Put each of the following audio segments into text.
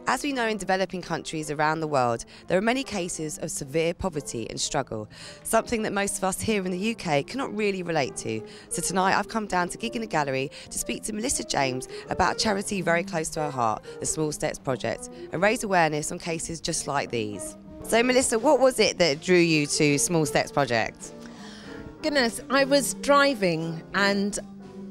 As we know, in developing countries around the world, there are many cases of severe poverty and struggle, something that most of us here in the UK cannot really relate to. So tonight I've come down to Gig in a Gallery to speak to Melissa James about a charity very close to her heart, the Small Steps Project, and raise awareness on cases just like these. So Melissa, what was it that drew you to Small Steps Project? Goodness, I was driving, and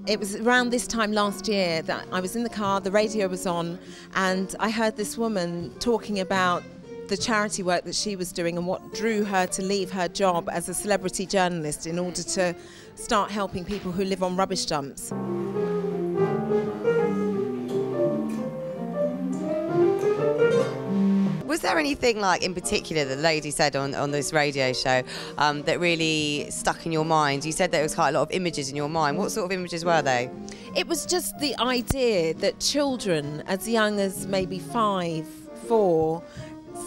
it was around this time last year that I was in the car, the radio was on, and I heard this woman talking about the charity work that she was doing and what drew her to leave her job as a celebrity journalist in order to start helping people who live on rubbish dumps. Was there anything like in particular that the lady said on this radio show that really stuck in your mind? You said there was quite a lot of images in your mind. What sort of images were they? It was just the idea that children as young as maybe 5, 4,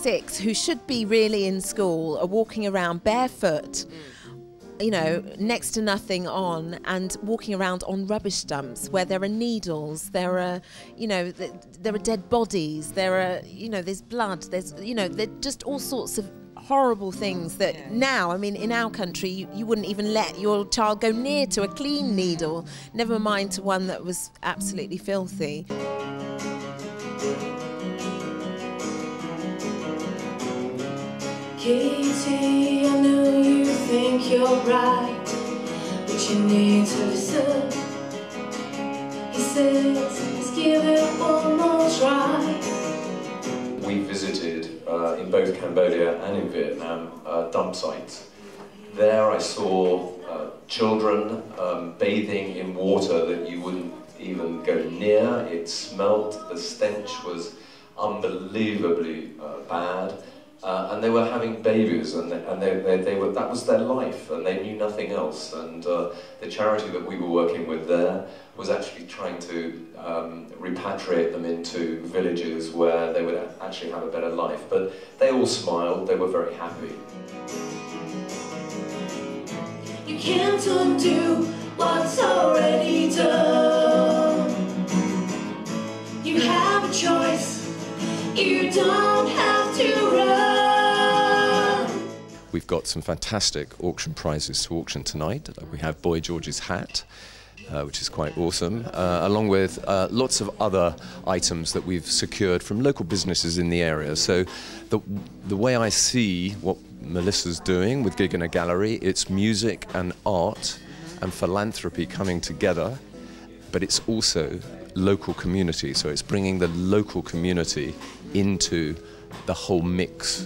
6, who should be really in school, are walking around barefoot, you know, next to nothing on, and walking around on rubbish dumps where there are needles, there are, you know, there are dead bodies, there are, you know, there's blood, there's, you know, there's just all sorts of horrible things that now, I mean, in our country, you wouldn't even let your child go near to a clean needle, never mind to one that was absolutely filthy. Katie, I know you think you're right, but you need to listen. He says, let's give it one more try. We visited in both Cambodia and in Vietnam dump sites. There I saw children bathing in water that you wouldn't even go near. It smelt, the stench was unbelievably bad. And they were having babies, and they were, that was their life, and they knew nothing else. And the charity that we were working with there was actually trying to repatriate them into villages where they would actually have a better life. But they all smiled, they were very happy. You can't undo what's already done. You have a choice, you don't have to run. We've got some fantastic auction prizes to auction tonight. We have Boy George's hat, which is quite awesome, along with lots of other items that we've secured from local businesses in the area. So the way I see what Melissa's doing with Gig in a Gallery, it's music and art and philanthropy coming together, but it's also local community, so it's bringing the local community into the whole mix.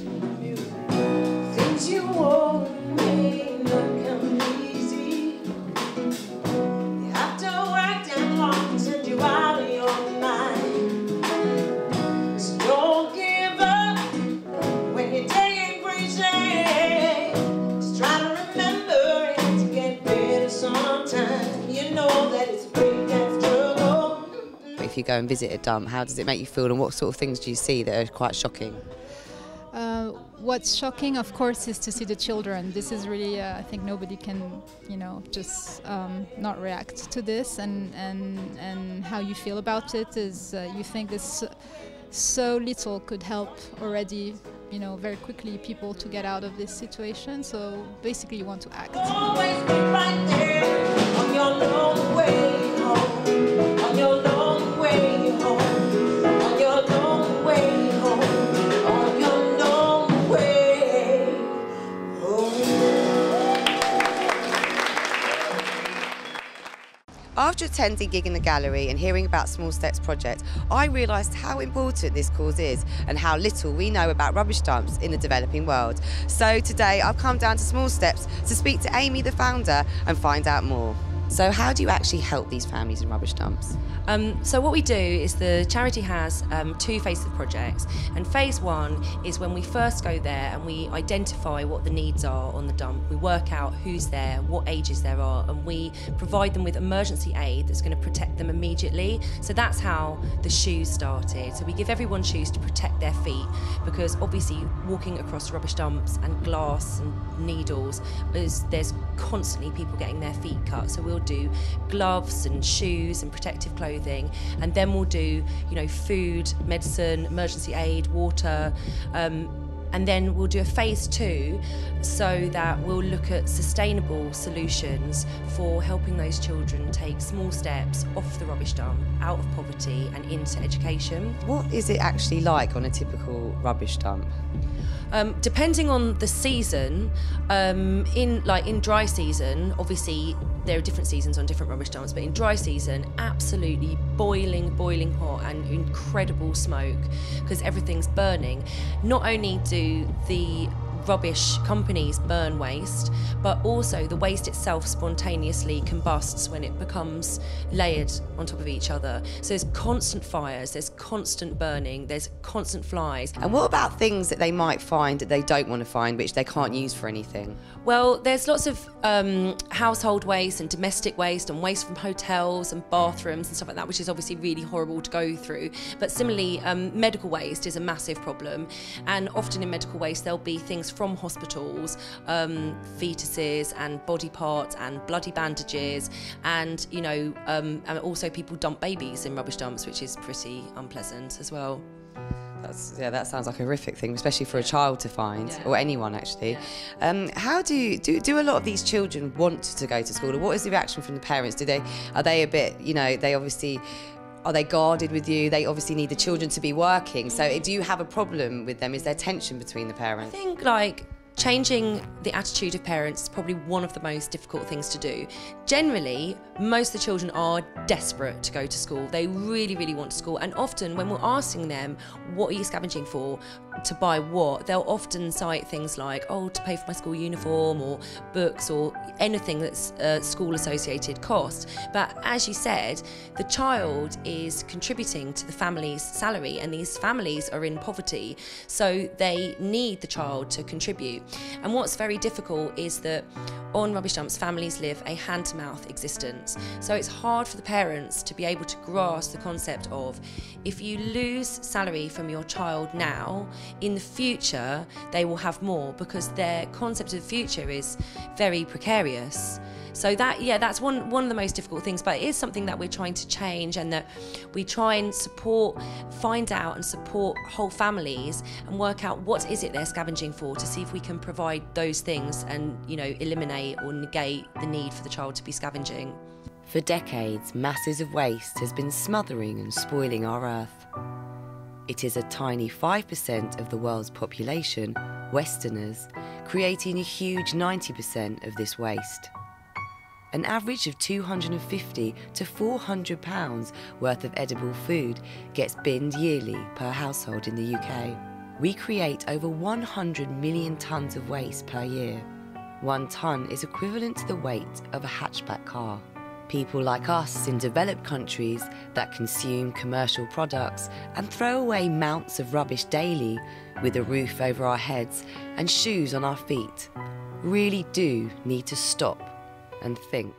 Things you want may not come easy. You have to work damn hard to send you out of your mind. So don't give up when you're taking crazy. Just try to remember it to get better sometime. You know that it's a great damn struggle. If you go and visit a dump, how does it make you feel, and what sort of things do you see that are quite shocking? What's shocking, of course, is to see the children. This is really, I think nobody can, you know, just not react to this, and how you feel about it is you think this so little could help already, you know, very quickly people to get out of this situation. So basically you want to act. Always be right there on your long way home, on your long way home, on your long way home, on your long way home. After attending Gig in the Gallery and hearing about Small Steps Project, I realised how important this cause is and how little we know about rubbish dumps in the developing world. So today I've come down to Small Steps to speak to Amy, the founder, and find out more. So how do you actually help these families in rubbish dumps? So what we do is the charity has 2 phases of projects, and phase 1 is when we first go there and we identify what the needs are on the dump. We work out who's there, what ages there are, and we provide them with emergency aid that's going to protect them immediately. So that's how the shoes started. So we give everyone shoes to protect their feet, because obviously walking across rubbish dumps and glass and needles, there's constantly people getting their feet cut. So we'll we'll do gloves and shoes and protective clothing, and then we'll do, you know, food, medicine, emergency aid, water, and then we'll do a phase 2 so that we'll look at sustainable solutions for helping those children take small steps off the rubbish dump, out of poverty and into education. What is it actually like on a typical rubbish dump? Depending on the season, in dry season, obviously there are different seasons on different rubbish dumps, but in dry season, absolutely boiling hot and incredible smoke because everything's burning. Not only do the rubbish companies burn waste, but also the waste itself spontaneously combusts when it becomes layered on top of each other. So there's constant fires, there's constant burning, there's constant flies. And what about things that they might find that they don't want to find, which they can't use for anything? Well, there's lots of household waste and domestic waste and waste from hotels and bathrooms and stuff like that, which is obviously really horrible to go through. But similarly, medical waste is a massive problem. And often in medical waste, there'll be things from hospitals, fetuses and body parts and bloody bandages, and, you know, and also people dump babies in rubbish dumps, which is pretty unpleasant as well. That sounds like a horrific thing, especially for a child to find, or anyone actually. How do a lot of these children want to go to school, or what is the reaction from the parents? Are they a bit, you know, are they guarded with you? They obviously need the children to be working. So do you have a problem with them? Is there tension between the parents? I think, like, changing the attitude of parents is probably one of the most difficult things to do. Generally, most of the children are desperate to go to school. They really, really want to school. And often when we're asking them, what are you scavenging for, to buy what, they'll often cite things like, oh, to pay for my school uniform or books or anything that's school-associated cost. But as you said, the child is contributing to the family's salary, and these families are in poverty, so they need the child to contribute. And what's very difficult is that on rubbish dumps, families live a hand-to-mouth existence. So it's hard for the parents to be able to grasp the concept of, if you lose salary from your child now, in the future they will have more, because their concept of the future is very precarious. So that's one of the most difficult things, but it is something that we're trying to change, and that we try and find out and support whole families and work out what is it they're scavenging for, to see if we can provide those things and, you know, eliminate or negate the need for the child to be scavenging. For decades, masses of waste has been smothering and spoiling our earth. It is a tiny 5% of the world's population, Westerners, creating a huge 90% of this waste. An average of 250 to 400 pounds worth of edible food gets binned yearly per household in the UK. We create over 100 million tonnes of waste per year. 1 tonne is equivalent to the weight of a hatchback car. People like us in developed countries that consume commercial products and throw away mounts of rubbish daily, with a roof over our heads and shoes on our feet, really do need to stop and think.